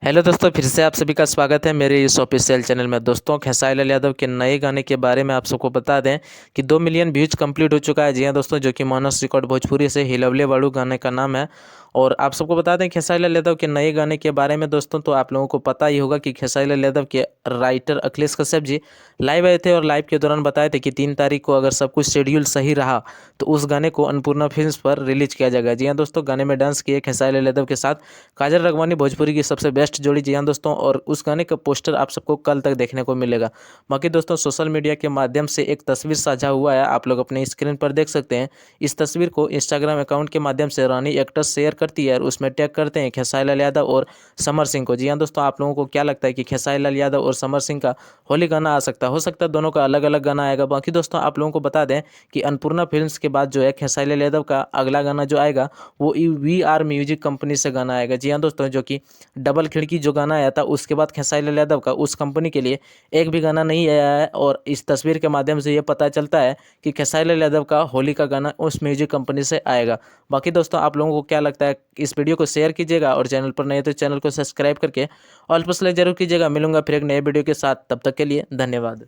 Hello दोस्तों, फिर से आप सभी का स्वागत है मेरे इस ऑफिशियल चैनल में। दोस्तों, खेसारी लाल यादव के नए गाने के बारे में आप सबको बता दें कि 2 मिलियन व्यूज कंप्लीट हो चुका है। जी हाँ दोस्तों, जो कि मानस रिकॉर्ड भोजपुरी से हिलवले बाड़ू गाने का नाम है। और आप सबको बता दें खेसारी लाल यादव के नए गाने के बारे में दोस्तों, तो आप लोगों को पता ही होगा कि खेसारी लाल यादव के राइटर अखिलेश कश्यप जी लाइव आए थे और लाइव के दौरान बताए थे कि 3 तारीख को अगर सब कुछ शेड्यूल सही रहा तो उस गाने को अन्नपूर्णा फिल्म्स पर रिलीज किया जाएगा। जी हाँ दोस्तों, गाने में डांस किए खेसारी लाल यादव के साथ काजल राघवानी, भोजपुरी की सबसे बेस्ट जोड़ी। जी हाँ दोस्तों, और उस गाने का पोस्टर आप सबको कल तक देखने को मिलेगा। बाकी दोस्तों, सोशल मीडिया के माध्यम से एक तस्वीर साझा हुआ है, आप लोग अपने स्क्रीन पर देख सकते हैं। इस तस्वीर को इंस्टाग्राम अकाउंट के माध्यम से रानी एक्ट्रेस शेयर करती है और उसमें टैग करते हैं खेसारी लाल यादव और समर सिंह को। जी हाँ दोस्तों, आप लोगों को क्या लगता है कि खेसारी लाल यादव और समर सिंह का होली गाना आ सकता है? हो सकता है दोनों का अलग अलग गाना आएगा। बाकी दोस्तों, आप लोगों को बता दें कि अन्नपूर्णा फिल्म्स के बाद जो है खेसारी लाल यादव का अगला गाना जो आएगा वो वी आर म्यूजिक कंपनी से गाना आएगा। जी हाँ दोस्तों, जो कि डबल खिड़की जो गाना आया था उसके बाद खेसारी लाल यादव का उस कंपनी के लिए एक भी गाना नहीं आया है। और इस तस्वीर के माध्यम से ये पता चलता है कि खेसारी लाल यादव का होली का गाना उस म्यूजिक कंपनी से आएगा। बाकी दोस्तों, आप लोगों को क्या लगता है? इस वीडियो को शेयर कीजिएगा और चैनल पर नए तो चैनल को सब्सक्राइब करके ऑल पर सेलेक्ट जरूर कीजिएगा। मिलूंगा फिर एक नए वीडियो के साथ, तब तक के लिए धन्यवाद।